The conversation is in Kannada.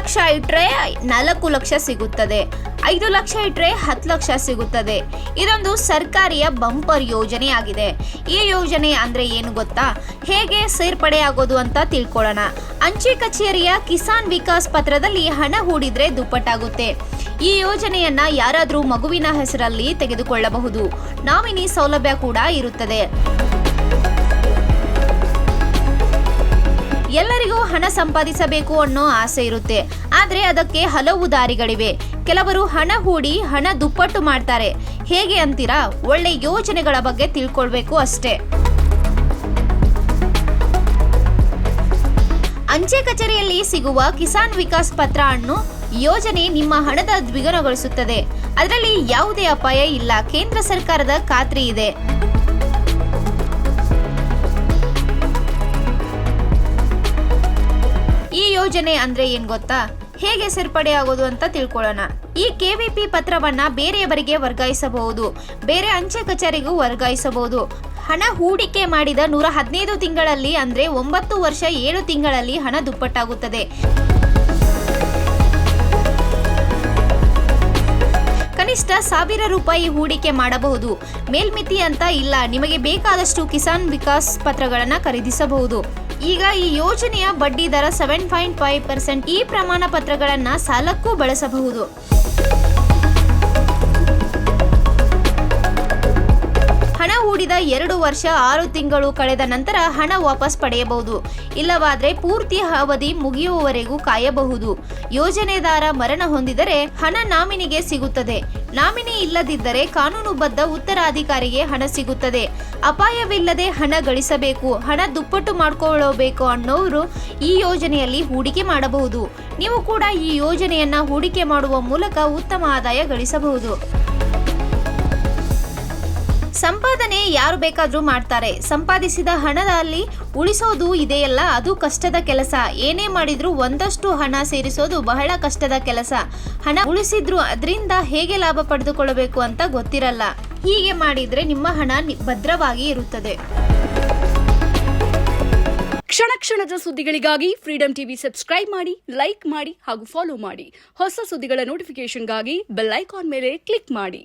ಲಕ್ಷ ಇಟ್ರೆ 4 ಲಕ್ಷ ಸಿಗುತ್ತದೆ, 5 ಲಕ್ಷ ಇಟ್ರೆ 10 ಲಕ್ಷ ಸಿಗುತ್ತದೆ. ಇದೊಂದು ಸರ್ಕಾರಿಯ ಬಂಪರ್ ಯೋಜನೆ ಆಗಿದೆ. ಈ ಯೋಜನೆ ಅಂದ್ರೆ ಏನು ಗೊತ್ತಾ? ಹೇಗೆ ಸೇರ್ಪಡೆ ಆಗೋದು ಅಂತ ತಿಳ್ಕೊಳ್ಳೋಣ. ಅಂಚೆ ಕಚೇರಿಯ ಕಿಸಾನ್ ವಿಕಾಸ್ ಪತ್ರದಲ್ಲಿ ಹಣ ಹೂಡಿದ್ರೆ ದುಪ್ಪಟ್ಟಾಗುತ್ತೆ. ಈ ಯೋಜನೆಯನ್ನ ಯಾರಾದ್ರೂ ಮಗುವಿನ ಹೆಸರಲ್ಲಿ ತೆಗೆದುಕೊಳ್ಳಬಹುದು. ನಾಮಿನಿ ಸೌಲಭ್ಯ ಕೂಡ ಇರುತ್ತದೆ. ಎಲ್ಲರಿಗೂ ಹಣ ಸಂಪಾದಿಸಬೇಕು ಅನ್ನೋ ಆಸೆ ಇರುತ್ತೆ, ಆದ್ರೆ ಅದಕ್ಕೆ ಹಲವು ದಾರಿಗಳಿವೆ. ಕೆಲವರು ಹಣ ಹೂಡಿ ಹಣ ದುಪ್ಪಟ್ಟು ಮಾಡ್ತಾರೆ. ಹೇಗೆ ಅಂತೀರಾ? ಒಳ್ಳೆ ಯೋಜನೆಗಳ ಬಗ್ಗೆ ತಿಳ್ಕೊಳ್ಬೇಕು ಅಷ್ಟೇ. ಅಂಚೆ ಕಚೇರಿಯಲ್ಲಿ ಸಿಗುವ ಕಿಸಾನ್ ವಿಕಾಸ್ ಪತ್ರ ಅನ್ನೋ ಯೋಜನೆ ನಿಮ್ಮ ಹಣದ ದ್ವಿಗುಣಗೊಳಿಸುತ್ತದೆ. ಅದರಲ್ಲಿ ಯಾವುದೇ ಅಪಾಯ ಇಲ್ಲ. ಕೇಂದ್ರ ಸರ್ಕಾರದ ಖಾತ್ರಿ ಇದೆ. ಈ ಯೋಜನೆ ಅಂದ್ರೆ ಏನ್ ಗೊತ್ತಾ? ಹೇಗೆ ಸೇರ್ಪಡೆ ಆಗೋದು ಅಂತ ತಿಳ್ಕೊಳ್ಳೋಣ. ಈ ಕೆವಿಪಿ ಪತ್ರವನ್ನ ಬೇರೆಯವರಿಗೆ ವರ್ಗಾಯಿಸಬಹುದು, ಬೇರೆ ಅಂಚೆ ಕಚೇರಿಗೂ ವರ್ಗಾಯಿಸಬಹುದು. ಹಣ ಹೂಡಿಕೆ ಮಾಡಿದ 115 ತಿಂಗಳಲ್ಲಿ ಅಂದ್ರೆ 9 ವರ್ಷ 7 ತಿಂಗಳಲ್ಲಿ ಹಣ ದುಪ್ಪಟ್ಟಾಗುತ್ತದೆ. ಕನಿಷ್ಠ 1000 ರೂಪಾಯಿ ಹೂಡಿಕೆ ಮಾಡಬಹುದು. ಮೇಲ್ಮಿತಿ ಅಂತ ಇಲ್ಲ. ನಿಮಗೆ ಬೇಕಾದಷ್ಟು ಕಿಸಾನ್ ವಿಕಾಸ್ ಪತ್ರಗಳನ್ನ ಖರೀದಿಸಬಹುದು. ಈಗ ಈ ಯೋಜನೆಯ ಬಡ್ಡಿ ದರ 7.5%. ಈ ಪ್ರಮಾಣ ಪತ್ರಗಳನ್ನ ಸಾಲಕ್ಕೂ ಬಳಸಬಹುದು. ಹಣ ಹೂಡಿದ 2 ವರ್ಷ 6 ತಿಂಗಳು ಕಳೆದ ನಂತರ ಹಣ ವಾಪಸ್ ಪಡೆಯಬಹುದು. ಇಲ್ಲವಾದ್ರೆ ಪೂರ್ತಿ ಅವಧಿ ಮುಗಿಯುವವರೆಗೂ ಕಾಯಬಹುದು. ಯೋಜನೆದಾರ ಮರಣ ಹೊಂದಿದರೆ ಹಣ ನಾಮಿನಿಗೆ ಸಿಗುತ್ತದೆ. ನಾಮಿನಿ ಇಲ್ಲದಿದ್ದರೆ ಕಾನೂನುಬದ್ಧ ಉತ್ತರಾಧಿಕಾರಿಗೆ ಹಣ ಸಿಗುತ್ತದೆ. ಅಪಾಯವಿಲ್ಲದೆ ಹಣ ಗಳಿಸಬೇಕು, ಹಣ ದುಪ್ಪಟ್ಟು ಮಾಡಿಕೊಳ್ಳಬೇಕು ಅನ್ನೋರು ಈ ಯೋಜನೆಯಲ್ಲಿ ಹೂಡಿಕೆ ಮಾಡಬಹುದು. ನೀವು ಕೂಡ ಈ ಯೋಜನೆಯನ್ನ ಹೂಡಿಕೆ ಮಾಡುವ ಮೂಲಕ ಉತ್ತಮ ಆದಾಯ ಗಳಿಸಬಹುದು. ಸಂಪಾದನೆ ಯಾರು ಬೇಕಾದ್ರೂ ಮಾಡ್ತಾರೆ. ಸಂಪಾದಿಸಿದ ಹಣದಲ್ಲಿ ಉಳಿಸೋದು ಇದೆಯಲ್ಲ, ಅದು ಕಷ್ಟದ ಕೆಲಸ. ಏನೇ ಮಾಡಿದ್ರೂ ಒಂದಷ್ಟು ಹಣ ಸೇರಿಸೋದು ಬಹಳ ಕಷ್ಟದ ಕೆಲಸ. ಹಣ ಉಳಿಸಿದ್ರು ಅದರಿಂದ ಹೇಗೆ ಲಾಭ ಪಡೆದುಕೊಳ್ಳಬೇಕು ಅಂತ ಗೊತ್ತಿರಲ್ಲ. ಹೀಗೆ ಮಾಡಿದ್ರೆ ನಿಮ್ಮ ಹಣ ಭದ್ರವಾಗಿ ಇರುತ್ತದೆ. ಕ್ಷಣ ಕ್ಷಣದ ಸುದ್ದಿಗಳಿಗಾಗಿ ಫ್ರೀಡಂ ಟಿವಿ ಸಬ್ಸ್ಕ್ರೈಬ್ ಮಾಡಿ, ಲೈಕ್ ಮಾಡಿ ಹಾಗೂ ಫಾಲೋ ಮಾಡಿ. ಹೊಸ ಸುದ್ದಿಗಳ ನೋಟಿಫಿಕೇಶನ್ಗಾಗಿ ಬೆಲ್ ಐಕಾನ್ ಮೇಲೆ ಕ್ಲಿಕ್ ಮಾಡಿ.